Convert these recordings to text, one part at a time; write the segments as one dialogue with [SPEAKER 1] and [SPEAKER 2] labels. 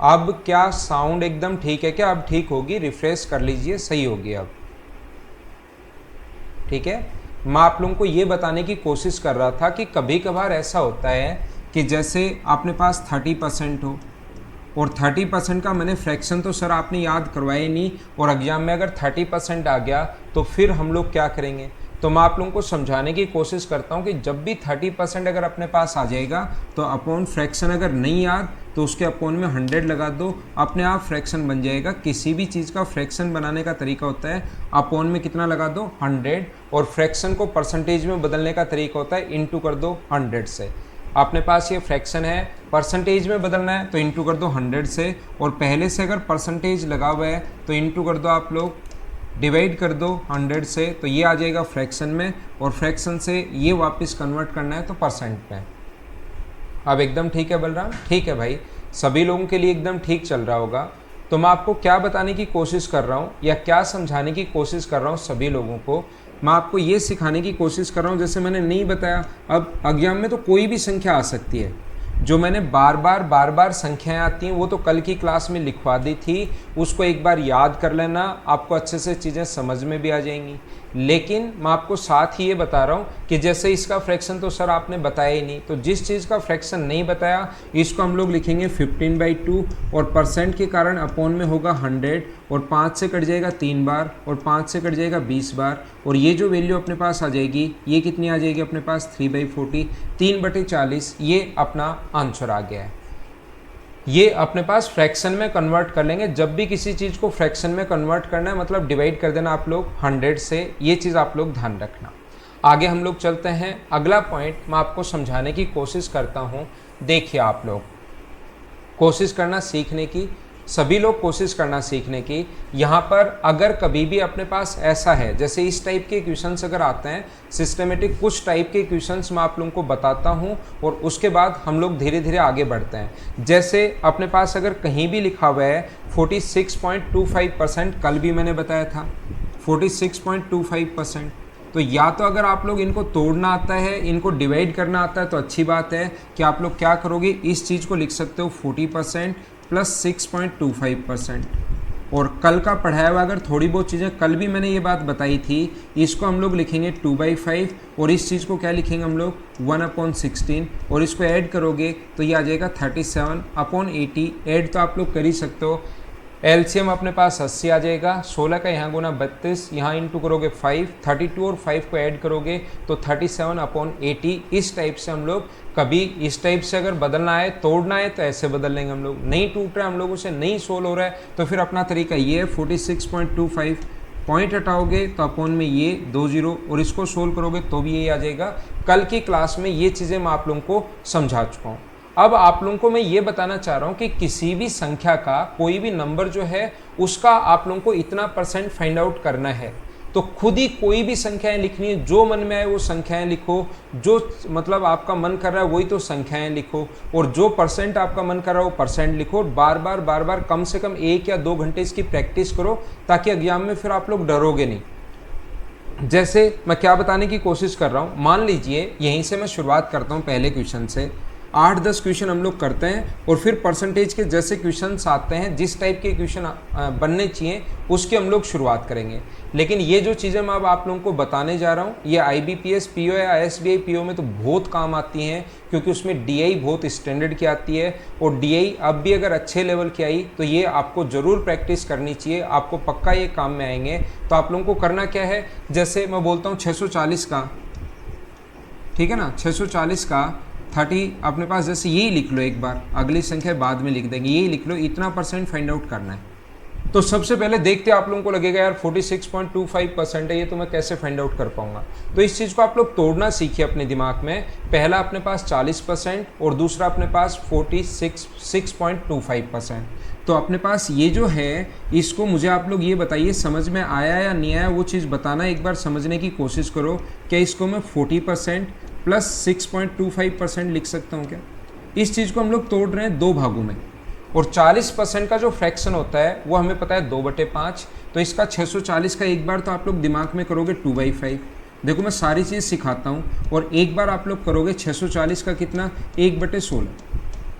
[SPEAKER 1] अब क्या साउंड एकदम ठीक है क्या? अब ठीक होगी, रिफ्रेश कर लीजिए, सही होगी अब। ठीक है, मैं आप लोगों को ये बताने की कोशिश कर रहा था कि कभी कभार ऐसा होता है कि जैसे अपने पास 30% हो और 30% का मैंने फ्रैक्शन तो सर आपने याद करवाया नहीं, और एग्जाम में अगर 30% आ गया तो फिर हम लोग क्या करेंगे? तो मैं आप लोगों को समझाने की कोशिश करता हूँ कि जब भी 30% अगर अपने पास आ जाएगा तो अपॉन फ्रैक्शन अगर नहीं याद तो उसके अपॉन में 100 लगा दो, अपने आप फ्रैक्शन बन जाएगा। किसी भी चीज़ का फ्रैक्शन बनाने का तरीका होता है अपॉन में कितना लगा दो 100, और फ्रैक्शन को परसेंटेज में बदलने का तरीका होता है इंटू कर दो 100 से। अपने पास ये फ्रैक्शन है, परसेंटेज में बदलना है तो इंटू कर दो 100 से, और पहले से अगर परसेंटेज लगा हुआ है तो इंटू कर दो, आप लोग डिवाइड कर दो 100 से, तो ये आ जाएगा फ्रैक्शन में, और फ्रैक्शन से ये वापस कन्वर्ट करना है तो परसेंट में। अब एकदम ठीक है बलराम? ठीक है भाई, सभी लोगों के लिए एकदम ठीक चल रहा होगा। तो मैं आपको क्या बताने की कोशिश कर रहा हूँ या क्या समझाने की कोशिश कर रहा हूँ सभी लोगों को? मैं आपको ये सिखाने की कोशिश कर रहा हूँ, जैसे मैंने नहीं बताया, अब एग्जाम में तो कोई भी संख्या आ सकती है। जो मैंने बार बार संख्याएं आती हैं वो तो कल की क्लास में लिखवा दी थी, उसको एक बार याद कर लेना, आपको अच्छे से चीज़ें समझ में भी आ जाएंगी। लेकिन मैं आपको साथ ही ये बता रहा हूँ कि जैसे इसका फ्रैक्शन तो सर आपने बताया ही नहीं, तो जिस चीज़ का फ्रैक्शन नहीं बताया इसको हम लोग लिखेंगे 15/2, और परसेंट के कारण अपॉन में होगा 100, और 5 से कट जाएगा 3 बार, और 5 से कट जाएगा 20 बार, और ये जो वैल्यू अपने पास आ जाएगी ये कितनी आ जाएगी अपने पास 3/40, 3/40, ये अपना आंसर आ गया है। ये अपने पास फ्रैक्शन में कन्वर्ट कर लेंगे। जब भी किसी चीज़ को फ्रैक्शन में कन्वर्ट करना है मतलब डिवाइड कर देना आप लोग 100 से, ये चीज़ आप लोग ध्यान रखना। आगे हम लोग चलते हैं, अगला पॉइंट मैं आपको समझाने की कोशिश करता हूँ। देखिए आप लोग कोशिश करना सीखने की, सभी लोग कोशिश करना सीखने की। यहाँ पर अगर कभी भी अपने पास ऐसा है, जैसे इस टाइप के क्वेश्चंस अगर आते हैं सिस्टमेटिक, कुछ टाइप के क्वेश्चंस मैं आप लोगों को बताता हूँ और उसके बाद हम लोग धीरे धीरे आगे बढ़ते हैं। जैसे अपने पास अगर कहीं भी लिखा हुआ है 46.25%, कल भी मैंने बताया था 46.25%, तो या तो अगर आप लोग इनको तोड़ना आता है, इनको डिवाइड करना आता है तो अच्छी बात है कि आप लोग क्या करोगे, इस चीज़ को लिख सकते हो 40% प्लस 6.25%। और कल का पढ़ाया हुआ अगर थोड़ी बहुत चीज़ें, कल भी मैंने ये बात बताई थी, इसको हम लोग लिखेंगे 2/5, और इस चीज़ को क्या लिखेंगे हम लोग 1/16, और इसको ऐड करोगे तो ये आ जाएगा 37/80। ऐड तो आप लोग कर ही सकते हो। एलसीएम अपने पास 80 आ जाएगा, 16 का यहाँ गुना 32, यहाँ इंटू करोगे 5, 32 और 5 को ऐड करोगे तो 37/80। इस टाइप से हम लोग, कभी इस टाइप से अगर बदलना है, तोड़ना है तो ऐसे बदल लेंगे हम लोग। नहीं टूट रहा है हम लोगों से, नहीं सोल्व हो रहा है तो फिर अपना तरीका ये है 46.25, पॉइंट हटाओगे तो अपॉन में ये 2 0, और इसको सोल्व करोगे तो भी ये आ जाएगा। कल की क्लास में ये चीज़ें मैं आप लोगों को समझा चुका हूँ। अब आप लोगों को मैं ये बताना चाह रहा हूँ कि किसी भी संख्या का, कोई भी नंबर जो है उसका आप लोगों को इतना परसेंट फाइंड आउट करना है, तो खुद ही कोई भी संख्याएं लिखनी है, जो मन में आए वो संख्याएं लिखो, जो मतलब आपका मन कर रहा है वही तो संख्याएं लिखो, और जो परसेंट आपका मन कर रहा है वो परसेंट लिखो। बार बार कम से कम 1 या 2 घंटे इसकी प्रैक्टिस करो, ताकि एग्जाम में फिर आप लोग डरोगे नहीं। जैसे मैं क्या बताने की कोशिश कर रहा हूँ, मान लीजिए यहीं से मैं शुरुआत करता हूँ पहले क्वेश्चन से। 8-10 क्वेश्चन हम लोग करते हैं और फिर परसेंटेज के जैसे क्वेश्चन आते हैं, जिस टाइप के क्वेश्चन बनने चाहिए उसकी हम लोग शुरुआत करेंगे। लेकिन ये जो चीज़ें मैं अब आप लोगों को बताने जा रहा हूँ, ये IBPS PO या SBI PO में तो बहुत काम आती हैं, क्योंकि उसमें DI बहुत स्टैंडर्ड की आती है, और DI अब भी अगर अच्छे लेवल की आई तो ये आपको ज़रूर प्रैक्टिस करनी चाहिए, आपको पक्का ये काम में आएंगे। तो आप लोगों को करना क्या है, जैसे मैं बोलता हूँ 640 का, ठीक है ना, 640 का 30 अपने पास, जैसे यही लिख लो, एक बार अगली संख्या बाद में लिख देंगे, यही लिख लो, इतना परसेंट फाइंड आउट करना है। तो सबसे पहले देखते आप लोगों को लगेगा यार 46.25% है, ये तो मैं कैसे फाइंड आउट कर पाऊंगा। तो इस चीज़ को आप लोग तोड़ना सीखिए अपने दिमाग में। पहला अपने पास 40% और दूसरा अपने पास 46.25%। तो अपने पास ये जो है, इसको मुझे आप लोग ये बताइए समझ में आया या नहीं आया, वो चीज़ बताना, एक बार समझने की कोशिश करो। क्या इसको मैं 40% प्लस 6.25% लिख सकता हूँ क्या? इस चीज़ को हम लोग तोड़ रहे हैं 2 भागों में, और 40% का जो फ्रैक्शन होता है वो हमें पता है 2/5। तो इसका 640 का एक बार तो आप लोग दिमाग में करोगे 2/5। देखो मैं सारी चीज़ सिखाता हूँ, और एक बार आप लोग करोगे 640 का कितना, 1/16।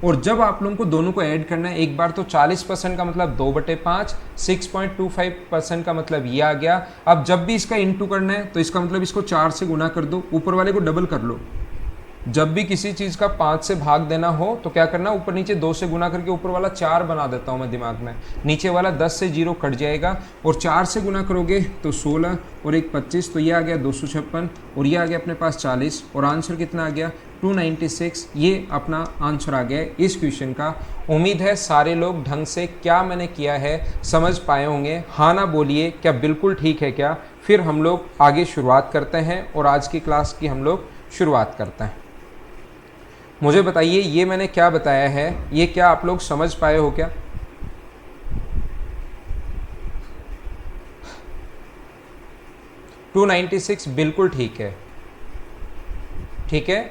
[SPEAKER 1] और जब आप लोगों को दोनों को ऐड करना है एक बार, तो 40% का मतलब 2/5, 6.25% का मतलब ये आ गया। अब जब भी इसका इंटू करना है तो इसका मतलब इसको 4 से गुना कर दो, ऊपर वाले को डबल कर लो। जब भी किसी चीज़ का 5 से भाग देना हो तो क्या करना, ऊपर नीचे 2 से गुना करके ऊपर वाला 4 बना देता हूँ मैं दिमाग में, नीचे वाला 10 से 0 कट जाएगा, और 4 से गुना करोगे तो 16 और एक 25, तो ये आ गया 256 और ये आ गया अपने पास 40, और आंसर कितना आ गया 296। ये अपना आंसर आ गया इस क्वेश्चन का। उम्मीद है सारे लोग ढंग से क्या मैंने किया है समझ पाए होंगे। हाँ ना बोलिए, क्या बिल्कुल ठीक है क्या? फिर हम लोग आगे शुरुआत करते हैं और आज की क्लास की हम लोग शुरुआत करते हैं। मुझे बताइए ये मैंने क्या बताया है, ये क्या आप लोग समझ पाए हो क्या? $296 बिल्कुल ठीक है, ठीक है।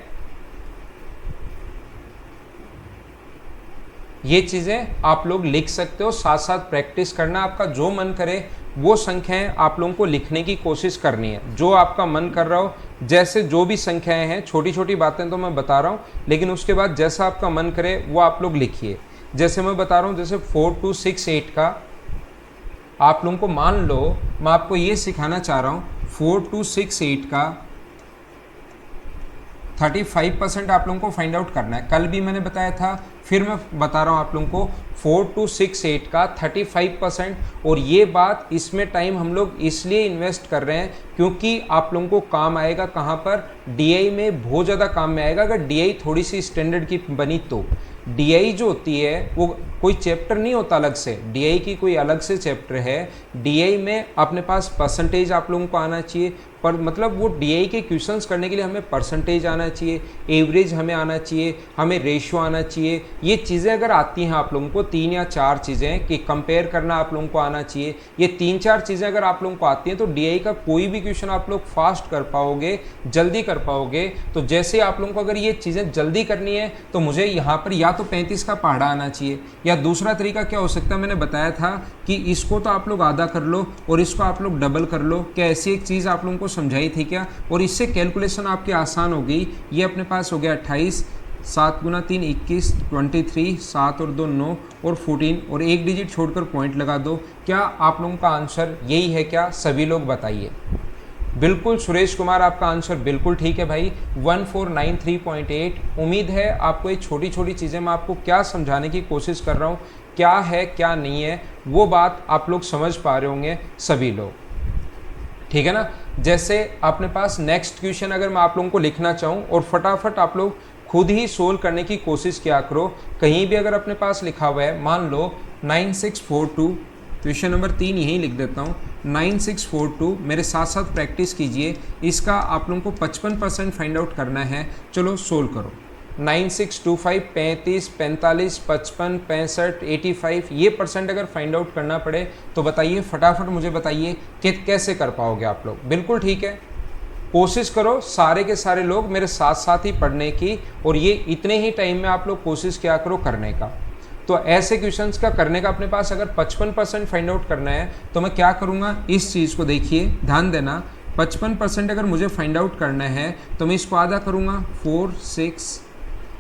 [SPEAKER 1] ये चीज़ें आप लोग लिख सकते हो, साथ साथ प्रैक्टिस करना। आपका जो मन करे वो संख्याएं आप लोगों को लिखने की कोशिश करनी है, जो आपका मन कर रहा हो। जैसे जो भी संख्याएं हैं, छोटी छोटी बातें तो मैं बता रहा हूँ, लेकिन उसके बाद जैसा आपका मन करे वो आप लोग लिखिए। जैसे मैं बता रहा हूँ, जैसे 4268 का आप लोगों को, मान लो मैं आपको ये सिखाना चाह रहा हूँ, 4268 का 35% आप लोगों को फाइंड आउट करना है। कल भी मैंने बताया था, फिर मैं बता रहा हूँ आप लोगों को, 4268 का 35%। और ये बात, इसमें टाइम हम लोग इसलिए इन्वेस्ट कर रहे हैं क्योंकि आप लोगों को काम आएगा कहाँ पर, डीआई में बहुत ज़्यादा काम में आएगा। अगर डीआई थोड़ी सी स्टैंडर्ड की बनी तो डीआई जो होती है वो कोई चैप्टर नहीं होता अलग से, डीआई की कोई अलग से चैप्टर है। डीआई में अपने पास परसेंटेज आप लोगों को आना चाहिए, पर मतलब वो डीआई के क्वेश्चंस करने के लिए हमें परसेंटेज आना चाहिए, एवरेज हमें आना चाहिए, हमें रेशियो आना चाहिए। ये चीज़ें अगर आती हैं आप लोगों को, 3 या 4 चीज़ें कि कंपेयर करना आप लोगों को आना चाहिए, ये 3-4 चीज़ें अगर आप लोगों को आती हैं तो डीआई का कोई भी क्वेश्चन आप लोग फास्ट कर पाओगे, जल्दी कर पाओगे। तो जैसे आप लोगों को अगर ये चीज़ें जल्दी करनी है तो मुझे यहाँ पर या तो 35 का पहाड़ा आना चाहिए, या दूसरा तरीका क्या हो सकता है, मैंने बताया था कि इसको तो आप लोग आधा कर लो और इसको आप लोग डबल कर लो। क्या ऐसी एक चीज़ आप लोगों को समझाई थी क्या? और इससे कैलकुलेशन आपकी आसान हो गई। ये अपने पास हो गया 28, 7 × 3 21, 23, 7 और 2 9 और 14, और एक डिजिट छोड़कर पॉइंट लगा दो। क्या आप लोगों का आंसर यही है क्या? सभी लोग बताइए। बिल्कुल सुरेश कुमार, आपका आंसर बिल्कुल ठीक है भाई, 1493.8। उम्मीद है आपको ये छोटी छोटी चीज़ें मैं आपको क्या समझाने की कोशिश कर रहा हूँ, क्या है क्या नहीं है, वो बात आप लोग समझ पा रहे होंगे सभी लोग, ठीक है ना। जैसे अपने पास नेक्स्ट क्वेश्चन अगर मैं आप लोगों को लिखना चाहूँ, और फटाफट आप लोग खुद ही सोल्व करने की कोशिश किया करो। कहीं भी अगर अपने पास लिखा हुआ है, मान लो 9642, क्वेश्चन नंबर 3 यहीं लिख देता हूँ, 9642, मेरे साथ साथ प्रैक्टिस कीजिए। इसका आप लोगों को 55% फाइंड आउट करना है। चलो सोल्व करो। 9625, 35, 45, 55, 65, 85, ये परसेंट अगर फाइंड आउट करना पड़े तो बताइए, फटाफट मुझे बताइए कि कैसे कर पाओगे आप लोग। बिल्कुल ठीक है, कोशिश करो सारे के सारे लोग मेरे साथ साथ ही पढ़ने की, और ये इतने ही टाइम में आप लोग कोशिश किया करो करने का। तो ऐसे क्वेश्चंस का करने का अपने पास अगर 55% फाइंड आउट करना है तो मैं क्या करूँगा, इस चीज़ को देखिए, ध्यान देना। 55% अगर मुझे फाइंड आउट करना है तो मैं इसको आधा करूँगा, 4, 6,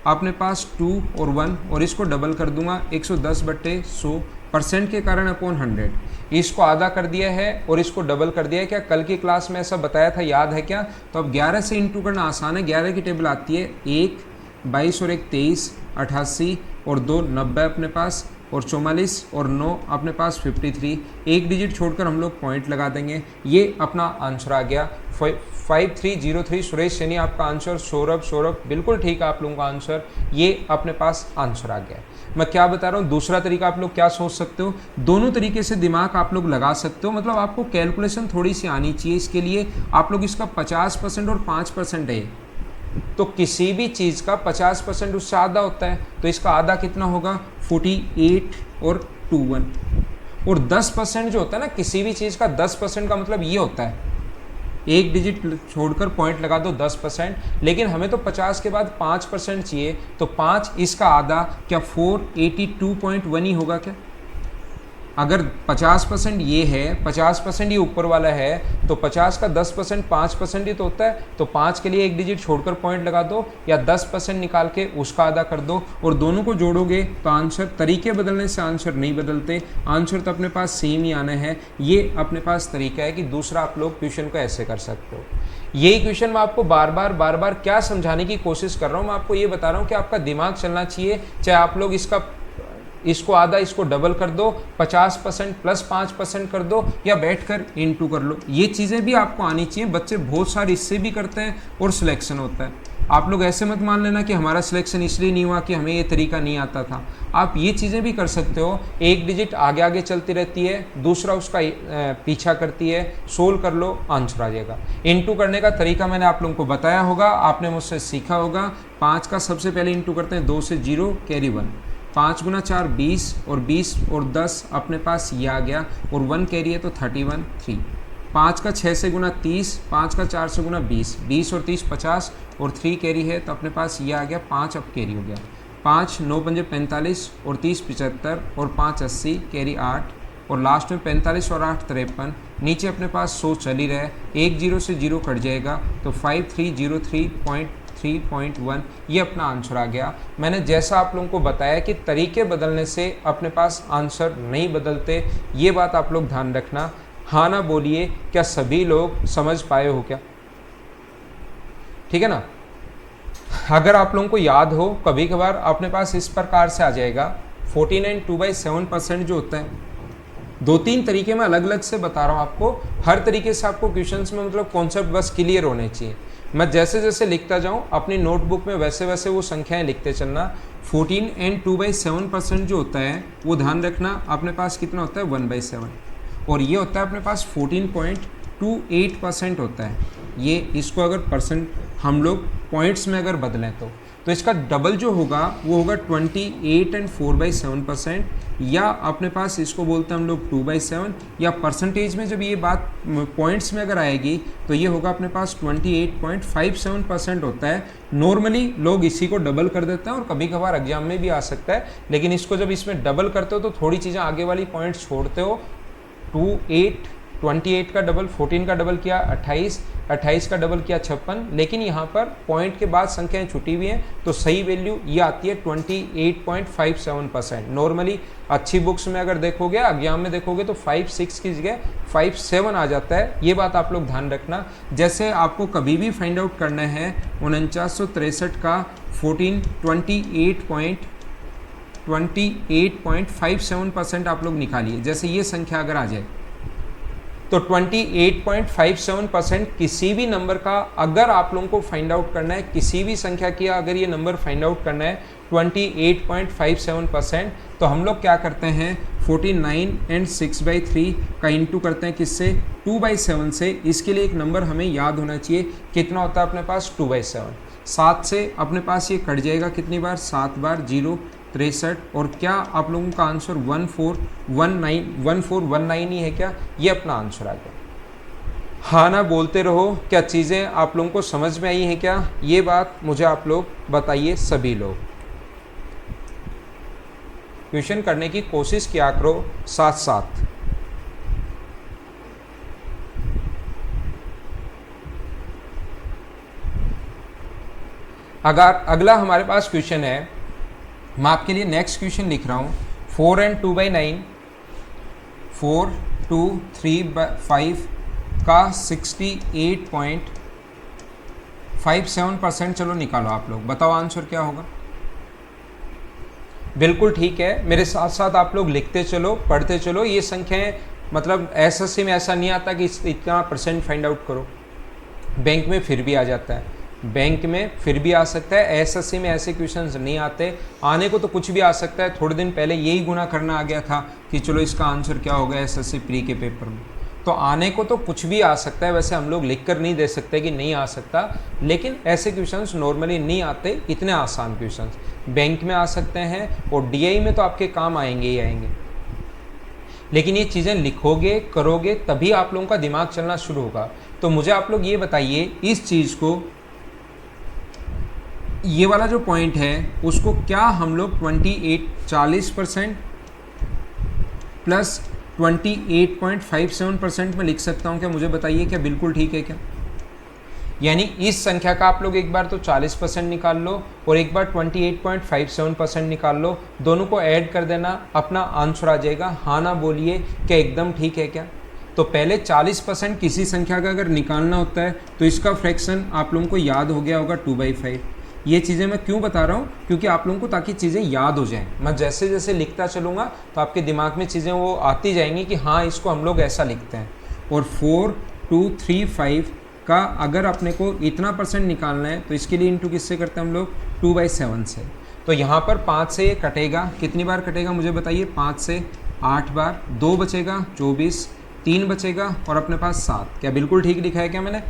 [SPEAKER 1] अपने पास 2 और 1, और इसको डबल कर दूंगा, 110/100, परसेंट के कारण अपॉन 100। इसको आधा कर दिया है और इसको डबल कर दिया है। क्या कल की क्लास में ऐसा बताया था, याद है क्या? तो अब 11 से इंटू करना आसान है। 11 की टेबल आती है, 1, 22 और 1 23, 88 और 2 90 अपने पास, और 44 और 9 अपने पास 53। एक डिजिट छोड़कर हम लोग पॉइंट लगा देंगे। ये अपना आंसर आ गया 5303। सुरेश सैनी आपका आंसर। सौरभ बिल्कुल ठीक है आप लोगों का आंसर। ये अपने पास आंसर आ गया। मैं क्या बता रहा हूँ, दूसरा तरीका आप लोग क्या सोच सकते हो, दोनों तरीके से दिमाग आप लोग लगा सकते हो। मतलब आपको कैलकुलेशन थोड़ी सी आनी चाहिए। इसके लिए आप लोग इसका 50% और 5% है, तो किसी भी चीज़ का 50% उससे आधा होता है, तो इसका आधा कितना होगा, 48 और 21। और 10% जो होता है ना किसी भी चीज़ का, 10% का मतलब ये होता है, एक डिजिट छोड़कर पॉइंट लगा दो 10%, लेकिन हमें तो 50 के बाद 5% चाहिए, तो 5 इसका आधा, क्या 482.1 ही होगा क्या? अगर 50% ये है, 50% ये ऊपर वाला है, तो 50 का 10% 5% ही तो होता है। तो 5 के लिए एक डिजिट छोड़कर पॉइंट लगा दो, या 10% निकाल के उसका आधा कर दो, और दोनों को जोड़ोगे तो आंसर, तरीके बदलने से आंसर नहीं बदलते, आंसर तो अपने पास सेम ही आना है। ये अपने पास तरीका है कि दूसरा आप लोग क्वेश्चन को ऐसे कर सकते हो। यही क्वेश्चन मैं आपको बार बार क्या समझाने की कोशिश कर रहा हूँ, मैं आपको ये बता रहा हूँ कि आपका दिमाग चलना चाहिए। चाहे आप लोग इसको आधा, इसको डबल कर दो, 50% प्लस 5% कर दो, या बैठकर इनटू कर लो, ये चीज़ें भी आपको आनी चाहिए। बच्चे बहुत सारे इससे भी करते हैं और सिलेक्शन होता है। आप लोग ऐसे मत मान लेना कि हमारा सिलेक्शन इसलिए नहीं हुआ कि हमें ये तरीका नहीं आता था। आप ये चीज़ें भी कर सकते हो। एक डिजिट आगे आगे चलती रहती है, दूसरा उसका पीछा करती है, सोल्व कर लो, आंसर आ जाएगा। इनटू करने का तरीका मैंने आप लोगों को बताया होगा, आपने मुझसे सीखा होगा। 5 का सबसे पहले इनटू करते हैं, 2 से 0 कैरी 1, 5 गुना 4 20, और 20 और 10 अपने पास ये आ गया, और 1 कैरी है तो 31 3। 5 का 6 से गुना 30, 5 का 4 से गुना 20, 20 और 30 50, और 3 कैरी है तो अपने पास ये आ गया 5 अब कैरी हो गया। 5 9 पंजे 45, और 30 75, और 5 80, कैरी 8, और लास्ट में 45 और 8 53। नीचे अपने पास 100 चल ही रहा है, एक 0 से 0 कट जाएगा तो 5303.3.1 ये अपना आंसर आ गया। मैंने जैसा आप लोगों को बताया कि तरीके बदलने से अपने पास आंसर नहीं बदलते, ये बात आप लोग ध्यान रखना। हाँ ना बोलिए, क्या सभी लोग समझ पाए हो क्या? ठीक है ना? अगर आप लोगों को याद हो, कभी कभार अपने पास इस प्रकार से आ जाएगा 49 2/7% जो होता है। 2-3 तरीके में अलग अलग से बता रहा हूँ आपको, हर तरीके से आपको क्वेश्चंस में मतलब कॉन्सेप्ट बस क्लियर होने चाहिए। मैं जैसे जैसे लिखता जाऊँ अपनी नोटबुक में वैसे वैसे वो संख्याएं लिखते चलना। 14 and 2/7% जो होता है वो ध्यान रखना अपने पास कितना होता है 1/7, और ये होता है अपने पास 14.28% होता है। ये इसको अगर परसेंट हम लोग पॉइंट्स में अगर बदलें तो इसका डबल जो होगा वो होगा 28 and 4/7%, या अपने पास इसको बोलते हैं हम लोग 2/7, या परसेंटेज में जब ये बात पॉइंट्स में अगर आएगी तो ये होगा अपने पास 28.57% होता है। नॉर्मली लोग इसी को डबल कर देते हैं और कभी कभार एग्जाम में भी आ सकता है, लेकिन इसको जब इसमें डबल करते हो तो थोड़ी चीज़ें आगे वाली पॉइंट्स छोड़ते हो। 28 का डबल 14 का डबल किया 28 का डबल किया 56, लेकिन यहाँ पर पॉइंट के बाद संख्याएं छुटी हुई हैं तो सही वैल्यू ये आती है 28.57%। नॉर्मली अच्छी बुक्स में अगर देखोगे, एग्जाम में देखोगे तो 5-6 की जगह 5-7 आ जाता है। ये बात आप लोग ध्यान रखना। जैसे आपको कभी भी फाइंड आउट करना है 4963 का 28.57% आप लोग निकालिए। जैसे ये संख्या अगर आ जाए तो 28.57% किसी भी नंबर का अगर आप लोगों को फाइंड आउट करना है, किसी भी संख्या की अगर ये नंबर फाइंड आउट करना है 28.57%, तो हम लोग क्या करते हैं 49 and 6/3 का इंटू करते हैं किससे 2/7 से। इसके लिए एक नंबर हमें याद होना चाहिए, कितना होता है अपने पास 2/7। 7 से अपने पास ये कट जाएगा कितनी बार 7 बार 0 63, और क्या आप लोगों का आंसर 1419 ही है क्या? ये अपना आंसर आ गया। हाँ ना बोलते रहो, क्या चीज़ें आप लोगों को समझ में आई हैं क्या? ये बात मुझे आप लोग बताइए। सभी लोग क्वेश्चन करने की कोशिश किया करो साथ साथ। अगर अगला हमारे पास क्वेश्चन है, मैं आपके लिए नेक्स्ट क्वेश्चन लिख रहा हूँ। 4 and 2/9, 4 2 3/5 का 68.57%। चलो निकालो आप लोग, बताओ आंसर क्या होगा। बिल्कुल ठीक है, मेरे साथ साथ आप लोग लिखते चलो, पढ़ते चलो। ये संख्याएं मतलब एसएससी में ऐसा नहीं आता कि इतना परसेंट फाइंड आउट करो, बैंक में फिर भी आ जाता है, बैंक में फिर भी आ सकता है। एसएससी में ऐसे क्वेश्चंस नहीं आते, आने को तो कुछ भी आ सकता है। थोड़े दिन पहले यही गुना करना आ गया था कि चलो इसका आंसर क्या होगा एसएससी प्री के पेपर में, तो आने को तो कुछ भी आ सकता है। वैसे हम लोग लिख कर नहीं दे सकते कि नहीं आ सकता, लेकिन ऐसे क्वेश्चंस नॉर्मली नहीं आते, इतने आसान क्वेश्चंस बैंक में आ सकते हैं, और डीआई में तो आपके काम आएंगे ही आएंगे। लेकिन ये चीज़ें लिखोगे करोगे तभी आप लोगों का दिमाग चलना शुरू होगा। तो मुझे आप लोग ये बताइए, इस चीज़ को, ये वाला जो पॉइंट है उसको क्या हम लोग 40% प्लस 28.57% में लिख सकता हूँ क्या? मुझे बताइए क्या बिल्कुल ठीक है क्या? यानी इस संख्या का आप लोग एक बार तो 40% निकाल लो और एक बार 28.57% निकाल लो, दोनों को ऐड कर देना, अपना आंसर आ जाएगा। हाँ ना बोलिए, क्या एकदम ठीक है क्या? तो पहले 40% किसी संख्या का अगर निकालना होता है तो इसका फ्रैक्शन आप लोगों को याद हो गया होगा 2/5। ये चीज़ें मैं क्यों बता रहा हूँ? क्योंकि आप लोगों को ताकि चीज़ें याद हो जाएं। मैं जैसे जैसे लिखता चलूँगा तो आपके दिमाग में चीज़ें वो आती जाएंगी कि हाँ इसको हम लोग ऐसा लिखते हैं। और 4235 का अगर अपने को इतना परसेंट निकालना है तो इसके लिए इंटू किससे करते हैं हम लोग? 2/7 से। तो यहाँ पर 5 से ये कटेगा, कितनी बार कटेगा मुझे बताइए? 5 से 8 बार, 2 बचेगा 24, 3 बचेगा और अपने पास 7। क्या बिल्कुल ठीक लिखा है क्या मैंने?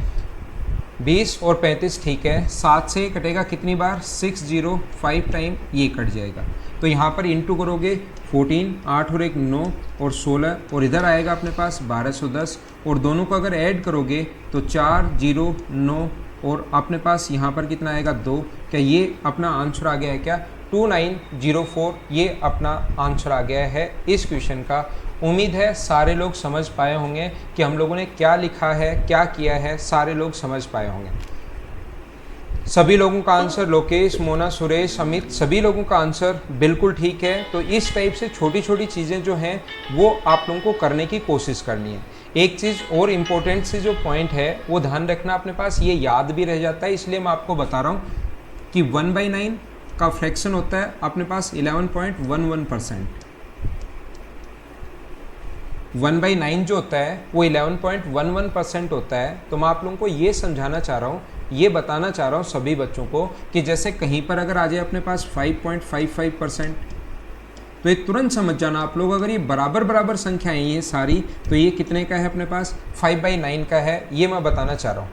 [SPEAKER 1] 20 और 35 ठीक है। 7 से कटेगा कितनी बार? 605 टाइम ये कट जाएगा। तो यहाँ पर इंटू करोगे 14, 8 और 1 9 और 16 और इधर आएगा अपने पास 1210 और दोनों को अगर ऐड करोगे तो 409 और अपने पास यहाँ पर कितना आएगा? 2। क्या ये अपना आंसर आ गया है क्या? 2904 ये अपना आंसर आ गया है इस क्वेश्चन का। उम्मीद है सारे लोग समझ पाए होंगे कि हम लोगों ने क्या लिखा है, क्या किया है, सारे लोग समझ पाए होंगे। सभी लोगों का आंसर, लोकेश, मोना, सुरेश, अमित, सभी लोगों का आंसर बिल्कुल ठीक है। तो इस टाइप से छोटी छोटी चीज़ें जो हैं वो आप लोगों को करने की कोशिश करनी है। एक चीज़ और इम्पोर्टेंट सी जो पॉइंट है वो ध्यान रखना, अपने पास ये याद भी रह जाता है, इसलिए मैं आपको बता रहा हूँ कि 1/9 का फ्रैक्शन होता है अपने पास 11.11%। 1/9 जो होता है वो 11.11% होता है। तो मैं आप लोगों को ये समझाना चाह रहा हूँ, ये बताना चाह रहा हूँ सभी बच्चों को कि जैसे कहीं पर अगर आ जाए अपने पास 5.55%, तो ये तुरंत समझ जाना आप लोग, अगर ये बराबर बराबर संख्या है ये सारी, तो ये कितने का है अपने पास? 5/9 का है। ये मैं बताना चाह रहा हूँ,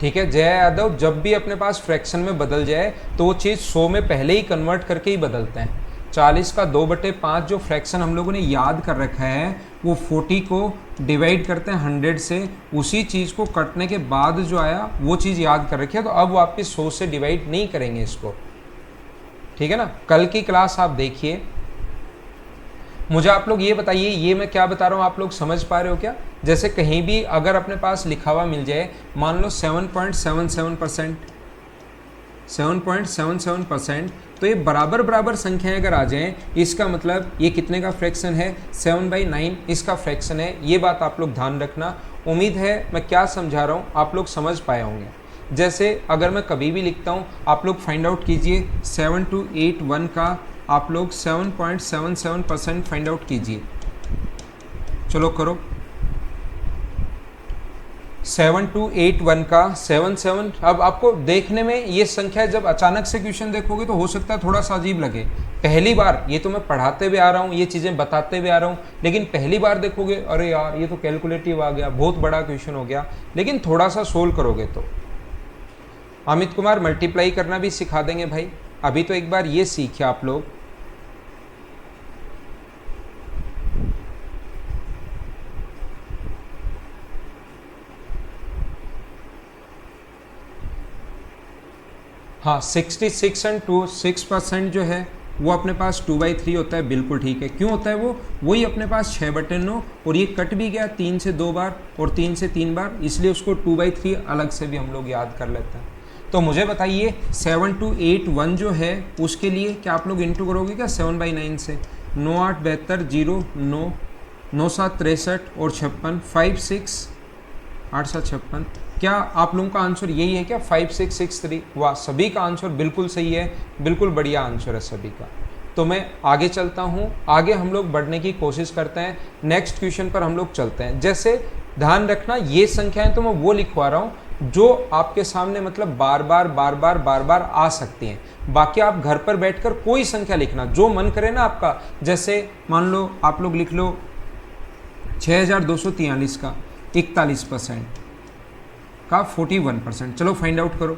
[SPEAKER 1] ठीक है। जय यादव, जब भी अपने पास फ्रैक्शन में बदल जाए तो वो चीज़ 100 में पहले ही कन्वर्ट करके ही बदलते हैं। 40 का 2/5 जो फ्रैक्शन हम लोगों ने याद कर रखा है वो 40 को डिवाइड करते हैं 100 से, उसी चीज़ को कटने के बाद जो आया वो चीज़ याद कर रखी है। तो अब वापस 100 से डिवाइड नहीं करेंगे इसको, ठीक है ना। कल की क्लास आप देखिए। मुझे आप लोग ये बताइए, ये मैं क्या बता रहा हूँ आप लोग समझ पा रहे हो क्या? जैसे कहीं भी अगर अपने पास लिखा हुआ मिल जाए, मान लो 7.77%, 7.77%, तो ये बराबर बराबर संख्याएं अगर आ जाएं, इसका मतलब ये कितने का फ्रैक्शन है? 7/9 इसका फ्रैक्शन है। ये बात आप लोग ध्यान रखना। उम्मीद है मैं क्या समझा रहा हूँ आप लोग समझ पाए होंगे। जैसे अगर मैं कभी भी लिखता हूँ, आप लोग फाइंड आउट कीजिए 7281 का आप लोग 7.77% फाइंड आउट कीजिए। चलो करो। 7281 का 77। अब आपको देखने में ये संख्या जब अचानक से क्वेश्चन देखोगे तो हो सकता है थोड़ा सा अजीब लगे। पहली बार ये तो मैं पढ़ाते हुए आ रहा हूँ, ये चीज़ें बताते हुए आ रहा हूँ, लेकिन पहली बार देखोगे अरे यार ये तो कैलकुलेटिव आ गया, बहुत बड़ा क्वेश्चन हो गया। लेकिन थोड़ा सा सोल्व करोगे तो अमित कुमार मल्टीप्लाई करना भी सिखा देंगे भाई। अभी तो एक बार ये सीखिए आप लोग। हाँ 66 एंड 6% जो है वो अपने पास 2/3 होता है, बिल्कुल ठीक है। क्यों होता है वो? वही अपने पास 6/9 और ये कट भी गया 3 से 2 बार और 3 से 3 बार, इसलिए उसको 2/3 अलग से भी हम लोग याद कर लेते हैं। तो मुझे बताइए 7281 जो है उसके लिए क्या आप लोग इंटू करोगे क्या 7/9 से? 9 8 72 0 9 9 7 63 और 56 5 6 8 7 56। क्या आप लोगों का आंसर यही है क्या? 5663। वाह, सभी का आंसर बिल्कुल सही है, बिल्कुल बढ़िया आंसर है सभी का। तो मैं आगे चलता हूँ, आगे हम लोग बढ़ने की कोशिश करते हैं। नेक्स्ट क्वेश्चन पर हम लोग चलते हैं। जैसे ध्यान रखना ये संख्याएं तो मैं वो लिखवा रहा हूँ जो आपके सामने मतलब बार बार आ सकती हैं। बाकी आप घर पर बैठकर कोई संख्या लिखना जो मन करे ना आपका। जैसे मान लो आप लोग लिख लो 6243 का 41% का 41%। चलो फाइंड आउट करो।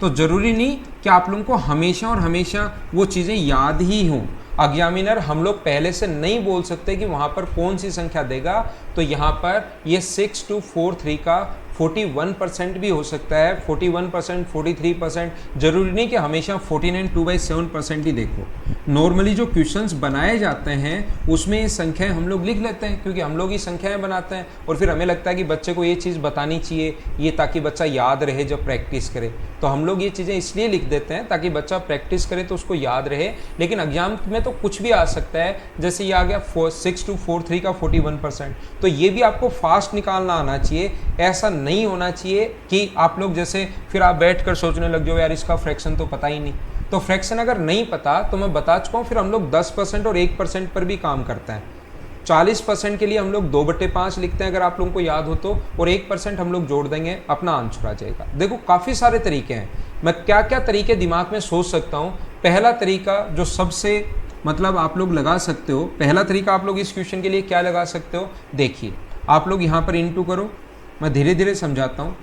[SPEAKER 1] तो जरूरी नहीं कि आप लोगों को हमेशा और हमेशा वो चीज़ें याद ही हों। एग्जामिनर हम लोग पहले से नहीं बोल सकते कि वहाँ पर कौन सी संख्या देगा। तो यहाँ पर ये 6243 का 41% भी हो सकता है, 41%, 43%, जरूरी नहीं कि हमेशा 49 2/7% ही देखो। नॉर्मली जो क्वेश्चंस बनाए जाते हैं उसमें ये संख्याएं हम लोग लिख लेते हैं, क्योंकि हम लोग ही संख्याएं बनाते हैं और फिर हमें लगता है कि बच्चे को ये चीज़ बतानी चाहिए, ये ताकि बच्चा याद रहे जब प्रैक्टिस करे। तो हम लोग ये चीज़ें इसलिए लिख देते हैं ताकि बच्चा प्रैक्टिस करे तो उसको याद रहे। लेकिन एग्जाम में तो कुछ भी आ सकता है, जैसे ये आ गया 6243 का 41%, तो ये भी आपको फास्ट निकालना आना चाहिए। ऐसा नहीं होना चाहिए कि आप लोग जैसे फिर आप बैठ कर सोचने लग जाओ यार इसका फ्रैक्शन तो पता ही नहीं। तो फ्रैक्शन अगर नहीं पता तो मैं बता चुका हूँ, फिर हम लोग 10% और 1% पर भी काम करते हैं। 40% के लिए हम लोग 2/5 लिखते हैं अगर आप लोगों को याद हो तो, और 1% हम लोग जोड़ देंगे, अपना आंसर आ जाएगा। देखो काफ़ी सारे तरीके हैं, मैं क्या क्या तरीके दिमाग में सोच सकता हूँ। पहला तरीका जो सबसे मतलब आप लोग लगा सकते हो, पहला तरीका आप लोग इस क्वेश्चन के लिए क्या लगा सकते हो, देखिए आप लोग यहाँ पर इंटू करो, मैं धीरे धीरे समझाता हूँ।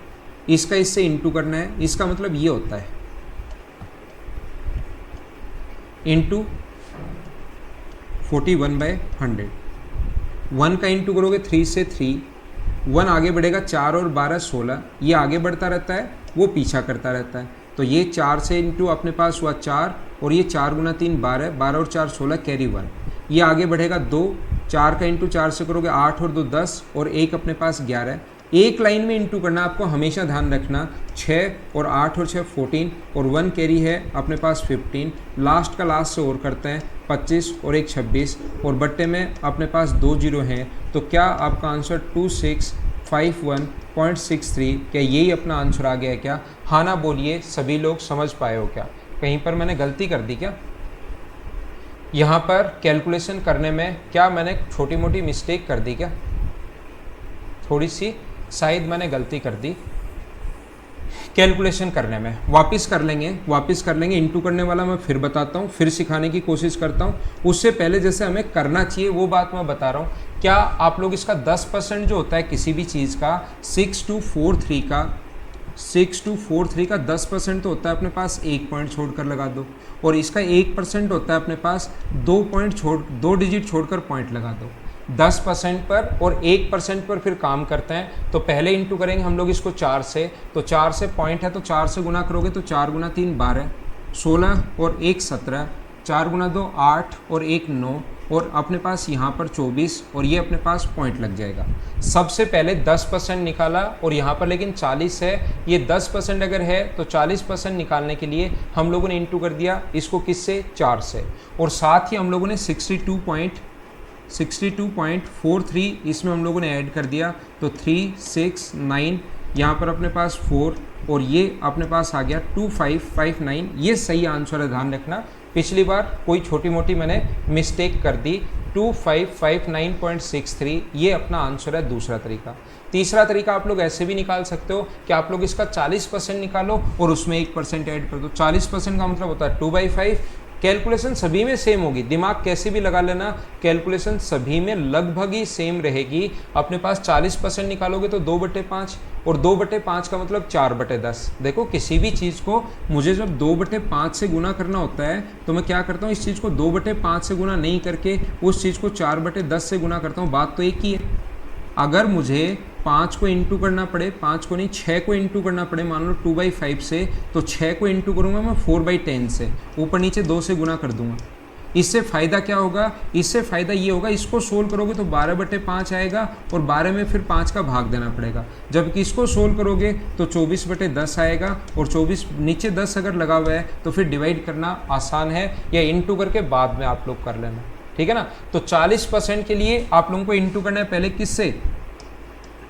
[SPEAKER 1] इसका इससे इंटू करना है, इसका मतलब ये होता है इंटू 41/100। 1 का इंटू करोगे 3 से 3, 1 आगे बढ़ेगा, 4 और 12 16, ये आगे बढ़ता रहता है, वो पीछा करता रहता है। तो ये 4 से इंटू अपने पास हुआ 4, और ये 4 गुना 3 12, 12 और 4 16, कैरी 1। ये आगे बढ़ेगा 2, 4 का इंटू 4 से करोगे 8 और 2 10, और 1 अपने पास 11। एक लाइन में इंटू करना, आपको हमेशा ध्यान रखना। 6 और 8 और 6 14, और 1 कैरी है अपने पास 15। लास्ट का लास्ट से और करते हैं 25 और 1 26, और बट्टे में अपने पास 2 जीरो हैं। तो क्या आपका आंसर 2651.63, क्या यही अपना आंसर आ गया है क्या? हाँ ना बोलिए, सभी लोग समझ पाए हो क्या? कहीं पर मैंने गलती कर दी क्या? यहाँ पर कैलकुलेशन करने में क्या मैंने छोटी मोटी मिस्टेक कर दी क्या? थोड़ी सी शायद मैंने गलती कर दी कैलकुलेशन करने में। वापस कर लेंगे। इंटू करने वाला मैं फिर बताता हूँ, फिर सिखाने की कोशिश करता हूँ। उससे पहले जैसे हमें करना चाहिए वो बात मैं बता रहा हूँ। क्या आप लोग इसका 10% जो होता है किसी भी चीज़ का, 6243 का 10% तो होता है अपने पास 1 पॉइंट छोड़कर लगा दो, और इसका 1% होता है अपने पास 2 डिजिट छोड़कर पॉइंट लगा दो। 10% पर और 1% पर फिर काम करते हैं। तो पहले इंटू करेंगे हम लोग इसको 4 से, तो 4 से पॉइंट है तो 4 से गुना करोगे तो 4 गुना 3 12, 16 और 1 17, 4 गुना 2 8 और 1 9, और अपने पास यहाँ पर 24, और ये अपने पास पॉइंट लग जाएगा। सबसे पहले 10% निकाला, और यहाँ पर लेकिन 40 है, ये 10% अगर है तो 40% निकालने के लिए हम लोगों ने इंटू कर दिया इसको किससे, 4 से, और साथ ही हम लोगों ने 62.43 इसमें हम लोगों ने ऐड कर दिया। तो 3 6 9, यहाँ पर अपने पास 4, और ये अपने पास आ गया 2559। ये सही आंसर है, ध्यान रखना। पिछली बार कोई छोटी मोटी मैंने मिस्टेक कर दी। 2559.63 ये अपना आंसर है दूसरा तरीका। तीसरा तरीका आप लोग ऐसे भी निकाल सकते हो कि आप लोग इसका 40% निकालो और उसमें 1% ऐड कर दो। 40% का मतलब होता है 2/5। कैलकुलेशन सभी में सेम होगी, दिमाग कैसे भी लगा लेना, कैलकुलेशन सभी में लगभग ही सेम रहेगी। अपने पास 40% निकालोगे तो 2/5, और 2/5 का मतलब 4/10। देखो किसी भी चीज़ को मुझे जब 2/5 से गुना करना होता है तो मैं क्या करता हूँ, इस चीज़ को 2/5 से गुना नहीं करके उस चीज़ को 4/10 से गुना करता हूँ। बात तो एक ही है। अगर मुझे 5 को इंटू करना पड़े, 5 को नहीं 6 को इंटू करना पड़े, मान लो 2/5 से, तो 6 को इंटू करूँगा मैं 4/10 से, ऊपर नीचे 2 से गुना कर दूंगा। इससे फ़ायदा क्या होगा, इससे फ़ायदा ये होगा, इसको सोल्व करोगे तो 12/5 आएगा, और 12 में फिर 5 का भाग देना पड़ेगा। जबकि इसको सोल्व करोगे तो 24/10 आएगा, और 24 नीचे 10 अगर लगा हुआ है तो फिर डिवाइड करना आसान है, या इंटू करके बाद में आप लोग कर लेना, ठीक है ना। तो 40% के लिए आप लोगों को इंटू करना है पहले किससे,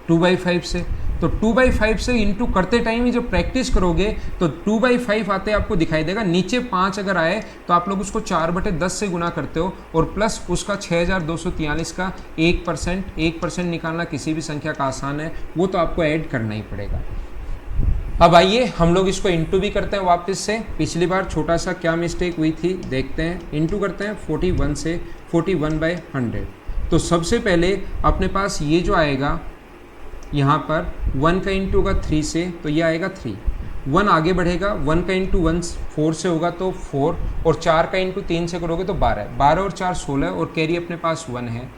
[SPEAKER 1] 2/5 से। तो 2/5 से इंटू करते टाइम ही जब प्रैक्टिस करोगे तो 2/5 आते आपको दिखाई देगा। नीचे 5 अगर आए तो आप लोग उसको 4/10 से गुना करते हो, और प्लस उसका 6243 का 1% निकालना किसी भी संख्या का आसान है, वो तो आपको ऐड करना ही पड़ेगा। अब आइए हम लोग इसको इंटू भी करते हैं वापस से। पिछली बार छोटा सा क्या मिस्टेक हुई थी देखते हैं। इंटू करते हैं 41 से 41/100। तो सबसे पहले अपने पास ये जो आएगा, यहाँ पर 1 का इंटू होगा 3 से, तो ये आएगा 3। 1 आगे बढ़ेगा, 1 का इंटू 1 4 से होगा तो 4, और 4 का इंटू 3 से करोगे तो 12, 12 और 4 16, और कैरी अपने पास 1 है।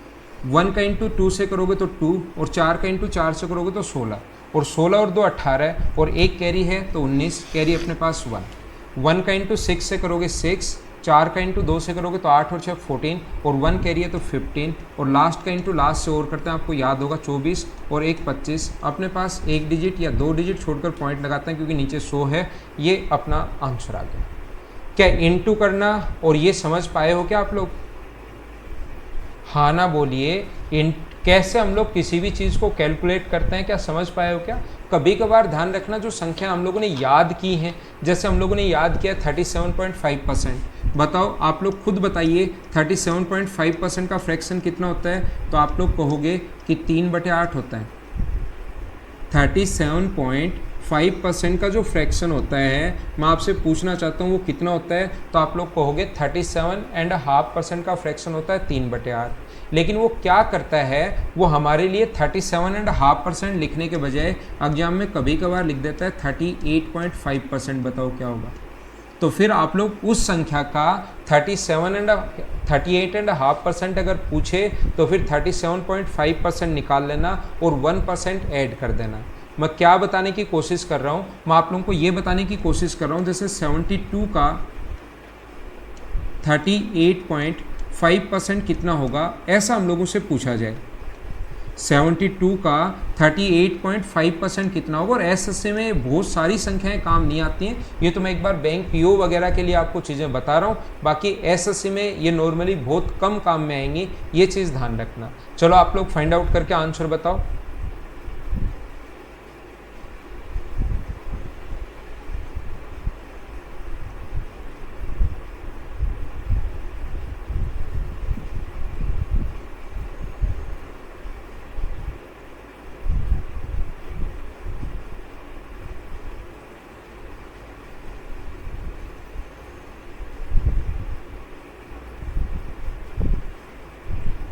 [SPEAKER 1] 1 का इंटू 2 से करोगे तो 2, और 4 का इंटू 4 से करोगे तो 16, और 16 और 2 18 और एक कैरी है तो 19, कैरी अपने पास 1 का इंटू 6 से करोगे 6, 4 का इंटू 2 से करोगे तो 8 और 6 14 और 1 कैरी है तो 15 और लास्ट का इंटू लास्ट से और करते हैं, आपको याद होगा 24 और 1 25। अपने पास एक डिजिट या 2 डिजिट छोड़कर पॉइंट लगाते हैं क्योंकि नीचे 100 है, ये अपना आंसर आ गया। क्या इंटू करना और ये समझ पाए हो क्या आप लोग? हाँ ना बोलिए। कैसे हम लोग किसी भी चीज़ को कैलकुलेट करते हैं, क्या समझ पाए हो क्या? कभी कभार ध्यान रखना जो संख्या हम लोगों ने याद की है, जैसे हम लोगों ने याद किया 37.5%। बताओ आप लोग खुद बताइए 37.5% का फ्रैक्शन कितना होता है? तो आप लोग कहोगे कि 3/8 होता है। 37.5% का जो फ्रैक्शन होता है, मैं आपसे पूछना चाहता हूँ वो कितना होता है? तो आप लोग कहोगे 37.5% का फ्रैक्शन होता है 3/8। लेकिन वो क्या करता है, वो हमारे लिए 37.5% लिखने के बजाय एग्जाम में कभी कभार लिख देता है 38.5%। बताओ क्या होगा? तो फिर आप लोग उस संख्या का 38.5% अगर पूछे तो फिर 37.5% निकाल लेना और 1% ऐड कर देना। मैं क्या बताने की कोशिश कर रहा हूँ? मैं आप लोगों को ये बताने की कोशिश कर रहा हूँ जैसे 72 का 38.5% कितना होगा, ऐसा हम लोगों से पूछा जाए। 72 का 38.5% कितना होगा? और एसएससी में बहुत सारी संख्याएं काम नहीं आती हैं, ये तो मैं एक बार बैंक पीओ वगैरह के लिए आपको चीज़ें बता रहा हूँ, बाकी एसएससी में ये नॉर्मली बहुत कम काम में आएंगी, ये चीज़ ध्यान रखना। चलो आप लोग फाइंड आउट करके आंसर बताओ।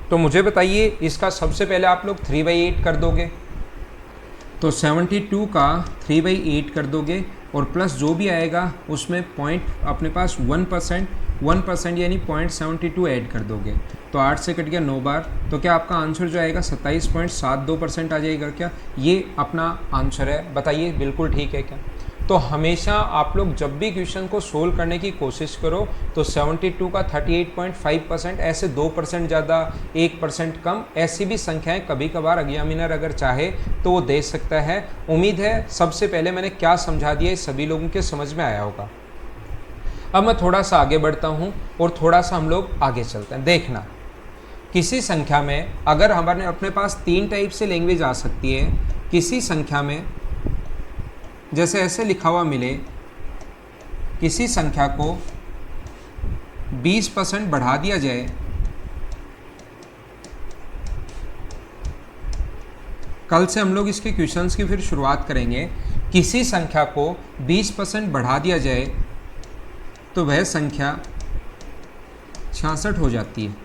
[SPEAKER 1] तो मुझे बताइए इसका सबसे पहले आप लोग 3/8 कर दोगे, तो 72 का 3/8 कर दोगे और प्लस जो भी आएगा उसमें पॉइंट अपने पास 1% यानी 0.72 ऐड कर दोगे, तो 8 से कट गया 9 बार, तो क्या आपका आंसर जो आएगा 27.72% आ जाएगा क्या? ये अपना आंसर है, बताइए बिल्कुल ठीक है क्या? तो हमेशा आप लोग जब भी क्वेश्चन को सोल्व करने की कोशिश करो तो 72 का 38.5%, ऐसे 2% ज़्यादा 1% कम, ऐसी भी संख्याएं कभी कभार एग्जामिनर अगर चाहे तो वो दे सकता है। उम्मीद है सबसे पहले मैंने क्या समझा दिया सभी लोगों के समझ में आया होगा। अब मैं थोड़ा सा आगे बढ़ता हूँ और थोड़ा सा हम लोग आगे चलते हैं। देखना, किसी संख्या में अगर हमारे अपने पास 3 टाइप से लैंग्वेज आ सकती है। किसी संख्या में जैसे ऐसे लिखा हुआ मिले, किसी संख्या को 20% बढ़ा दिया जाए कल से हम लोग इसके क्वेश्चंस की फिर शुरुआत करेंगे। किसी संख्या को 20% बढ़ा दिया जाए तो वह संख्या 66 हो जाती है।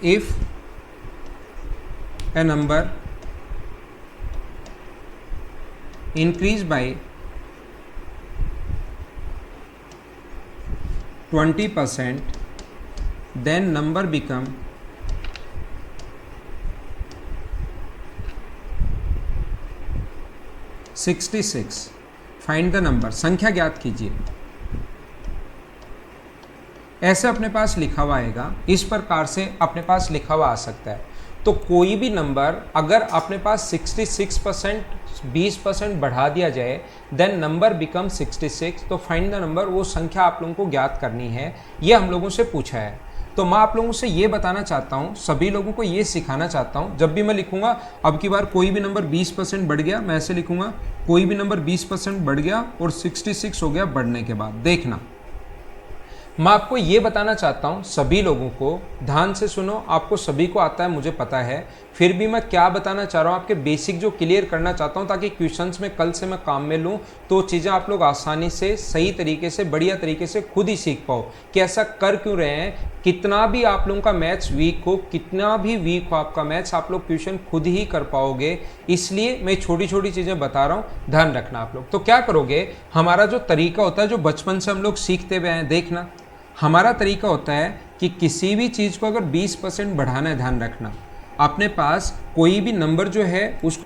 [SPEAKER 1] If a number increased by 20%, then number become 66। Find the number, संख्या ज्ञात कीजिए। ऐसे अपने पास लिखा हुआ आएगा, इस प्रकार से अपने पास लिखा हुआ आ सकता है। तो कोई भी नंबर अगर अपने पास 66% 20% बढ़ा दिया जाए देन नंबर बिकम 66, तो फाइंड द नंबर, वो संख्या आप लोगों को ज्ञात करनी है, ये हम लोगों से पूछा है। तो मैं आप लोगों से ये बताना चाहता हूँ, सभी लोगों को ये सिखाना चाहता हूँ, जब भी मैं लिखूंगा अब की बार कोई भी नंबर 20% बढ़ गया, मैं ऐसे लिखूंगा कोई भी नंबर 20% बढ़ गया और 66 हो गया बढ़ने के बाद। देखना, मैं आपको ये बताना चाहता हूँ, सभी लोगों को ध्यान से सुनो, आपको सभी को आता है मुझे पता है, फिर भी मैं क्या बताना चाह रहा हूँ आपके बेसिक जो क्लियर करना चाहता हूँ, ताकि क्वेश्चंस में कल से मैं काम में लूँ तो चीज़ें आप लोग आसानी से सही तरीके से बढ़िया तरीके से खुद ही सीख पाओ कि ऐसा कर क्यों रहे हैं। कितना भी आप लोगों का मैथ्स वीक हो, कितना भी वीक हो आपका मैथ्स, आप लोग क्वेश्चन खुद ही कर पाओगे, इसलिए मैं छोटी छोटी चीज़ें बता रहा हूँ, ध्यान रखना आप लोग। तो क्या करोगे, हमारा जो तरीका होता है जो बचपन से हम लोग सीखते हुए हैं, देखना हमारा तरीका होता है कि किसी भी चीज़ को अगर 20% बढ़ाना है, ध्यान रखना, अपने पास कोई भी नंबर जो है उसको